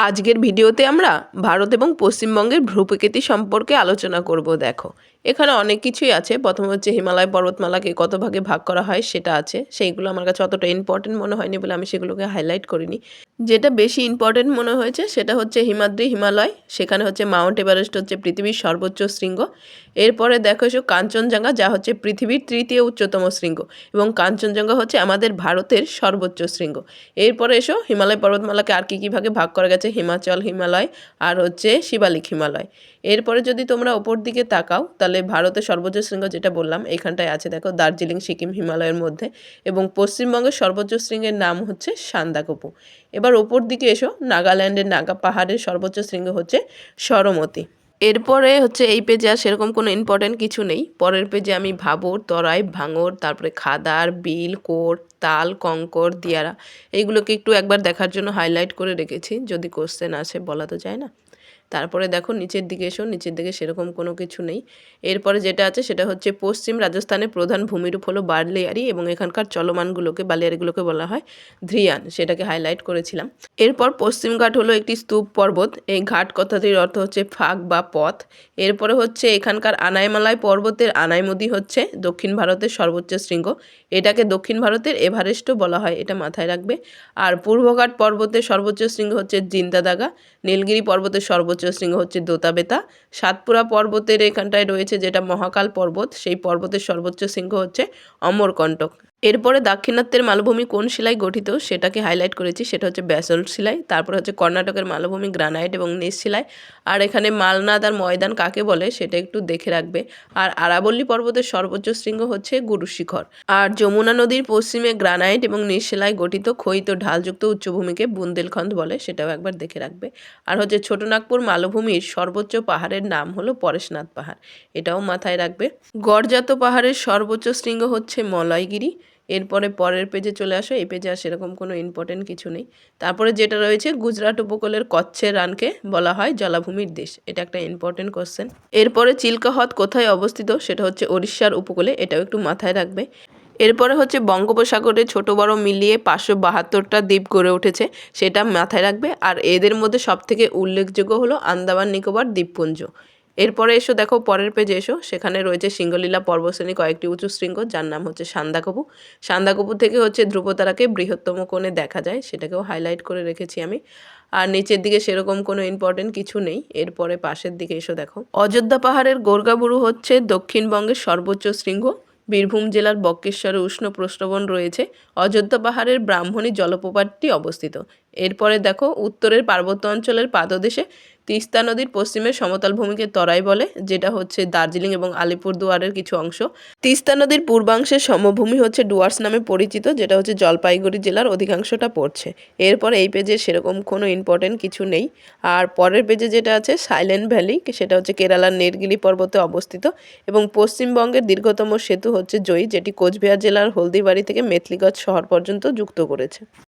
আজকের ভিডিওতে আমরা ভারত এবং পশ্চিমবঙ্গের ভূপ্রকৃতি সম্পর্কে আলোচনা করব। দেখো, এখানে অনেক কিছুই আছে। প্রথম হচ্ছে হিমালয় পর্বতমালাকে কত ভাগে ভাগ করা হয় সেটা আছে। সেইগুলো আমার কাছে অতটা ইম্পর্টেন্ট মনে হয়নি বলে আমি সেগুলোকে হাইলাইট করিনি। যেটা বেশি ইম্পর্টেন্ট মনে হয়েছে সেটা হচ্ছে হিমাদ্রি হিমালয়। সেখানে হচ্ছে মাউন্ট এভারেস্ট হচ্ছে পৃথিবীর সর্বোচ্চ শৃঙ্গ। এরপরে দেখো এসো কাঞ্চনজঙ্ঘা, যা হচ্ছে পৃথিবীর তৃতীয় উচ্চতম শৃঙ্গ, এবং কাঞ্চনজঙ্ঘা হচ্ছে আমাদের ভারতের সর্বোচ্চ শৃঙ্গ। এরপরে এসো হিমালয় পর্বতমালাকে আর কী কী ভাগে ভাগ করা গেছে, হিমাচল হিমালয় আর হচ্ছে শিবালিক হিমালয়। এরপরে যদি তোমরা ওপর দিকে তাকাও তাহলে ভারতের সর্বোচ্চ শৃঙ্গ যেটা বললাম এখানটায় আছে, দেখো দার্জিলিং সিকিম হিমালয়ের মধ্যে। এবং পশ্চিমবঙ্গের সর্বোচ্চ শৃঙ্গের নাম হচ্ছে সান্দাকফু। এবার ওপর দিকে এসো, নাগাল্যান্ডের নাগা পাহাড়ের সর্বোচ্চ শৃঙ্গ হচ্ছে সরমতি। এরপরে হচ্ছে এই পেজে আর সেরকম কোনো ইম্পর্টেন্ট কিছু নেই। পরের পেজে আমি ভাবর, তরাই, ভাঙর, তারপরে খাদার, বিল, কোট, তাল, কঙ্কর, দিয়ারা এইগুলোকে একটু একবার দেখার জন্য হাইলাইট করে রেখেছি, যদি কোশ্চেন আসে, বলা তো যায় না। তারপরে দেখো নিচের দিকে এসো, নিচের দিকে সেরকম কোনো কিছু নেই। এরপরে যেটা আছে সেটা হচ্ছে পশ্চিম রাজস্থানের প্রধান ভূমিরূপ হলো বালিয়ারি, এবং এখানকার চলমানগুলোকে, বালিয়ারিগুলোকে বলা হয় ধ্রিয়ান, সেটাকে হাইলাইট করেছিলাম। এরপর পশ্চিম ঘাট হলো একটি স্তূপ পর্বত। এই ঘাট কথাটির অর্থ হচ্ছে ফাঁক বা পথ। এরপরে হচ্ছে এখানকার আনাইমালাই পর্বতের আনাইমুদি হচ্ছে দক্ষিণ ভারতের সর্বোচ্চ শৃঙ্গ। এটাকে দক্ষিণ ভারতের এভারেস্টও বলা হয়, এটা মাথায় রাখবে। আর পূর্বঘাট পর্বতের সর্বোচ্চ শৃঙ্গ হচ্ছে জিন্দাদাগা। নীলগিরি পর্বতের সর্বোচ্চ শৃঙ্গ হচ্ছে দোতাবেতা। সাতপুরা পর্বতের এখানটায় রয়েছে যেটা মহাকাল পর্বত, সেই পর্বতের সর্বোচ্চ শৃঙ্গ হচ্ছে অমরকণ্টক। এরপরে দাক্ষিণাত্যের মালভূমি কোন শিলায় গঠিত সেটাকে হাইলাইট করেছি, সেটা হচ্ছে ব্যাসল্ট শিলায়। তারপরে হচ্ছে কর্ণাটকের মালভূমি গ্রানাইট এবং নীচ শিলায়। আর এখানে মালনাদ আর ময়দান কাকে বলে সেটা একটু দেখে রাখবে। আর আরাবল্লী পর্বতের সর্বোচ্চ শৃঙ্গ হচ্ছে গুরু শিখর। আর যমুনা নদীর পশ্চিমে গ্রানাইট এবং নীচ শিলায় গঠিত ক্ষয়িত ঢালযুক্ত উচ্চভূমিকে বুন্দেলখন্দ বলে, সেটাও একবার দেখে রাখবে। আর হচ্ছে ছোটনাগপুর মালভূমির সর্বোচ্চ পাহাড়ের নাম হলো পরেশনাথ পাহাড়, এটাও মাথায় রাখবে। গড়জাত পাহাড়ের সর্বোচ্চ শৃঙ্গ হচ্ছে মলয়গিরি। এরপরে পরের পেজে চলে আসো, এই পেজে আর সেরকম কোনো ইম্পর্টেন্ট কিছু নেই। তারপরে যেটা রয়েছে, গুজরাট উপকূলের কচ্ছের রানকে বলা হয় জলাভূমির দেশ, এটা একটা ইম্পর্টেন্ট কোশ্চেন। এরপরে চিল্কা হ্রদ কোথায় অবস্থিত সেটা হচ্ছে ওড়িশার উপকূলে, এটাও একটু মাথায় রাখবে। এরপরে হচ্ছে বঙ্গোপসাগরে ছোট বড় মিলিয়ে 572টা দ্বীপ গড়ে উঠেছে, সেটা মাথায় রাখবে। আর এদের মধ্যে সবথেকে উল্লেখযোগ্য হলো আন্দামান নিকোবর দ্বীপপুঞ্জ। এরপরে এসো, দেখো পরের পেজে এসো, সেখানে রয়েছে সিঙ্গলীলা পর্বতশ্রেণী কয়েকটি উঁচু শৃঙ্গ, যার নাম হচ্ছে সান্দাকফু। সান্দাকফু থেকে হচ্ছে ধ্রুবতারাকে বৃহত্তম কোণে দেখা যায়, সেটাকেও হাইলাইট করে রেখেছি আমি। আর নিচের দিকে সেরকম কোনো ইম্পর্টেন্ট কিছু নেই। এরপরে পাশের দিকে এসো, দেখো অযোধ্যা পাহাড়ের গোর্গাবুরু হচ্ছে দক্ষিণবঙ্গের সর্বোচ্চ শৃঙ্গ। বীরভূম জেলার বক্রেশ্বরে উষ্ণ প্রস্রবণ রয়েছে। অযোধ্যা পাহাড়ের ব্রাহ্মণী জলপ্রপাতটি অবস্থিত। এরপরে দেখো উত্তরের পার্বত্য অঞ্চলের পাদদেশে তিস্তা নদীর পশ্চিমের সমতল ভূমিকে তরাই বলে, যেটা হচ্ছে দার্জিলিং এবং আলিপুরদুয়ারের কিছু অংশ। তিস্তা নদীর পূর্বাংশের সমভূমি হচ্ছে ডুয়ার্স নামে পরিচিত, যেটা হচ্ছে জলপাইগুড়ি জেলার অধিকাংশটা পড়ছে। এরপর এই পেজে সেরকম কোনো ইম্পর্টেন্ট কিছু নেই। আর পরের পেজে যেটা আছে সাইলেন্ট ভ্যালি, সেটা হচ্ছে কেরালার নীলগিরি পর্বতে অবস্থিত। এবং পশ্চিমবঙ্গের দীর্ঘতম সেতু হচ্ছে জয়ী, যেটি কোচবিহার জেলার হলদিবাড়ি থেকে মেথলিগঞ্জ শহর পর্যন্ত যুক্ত করেছে।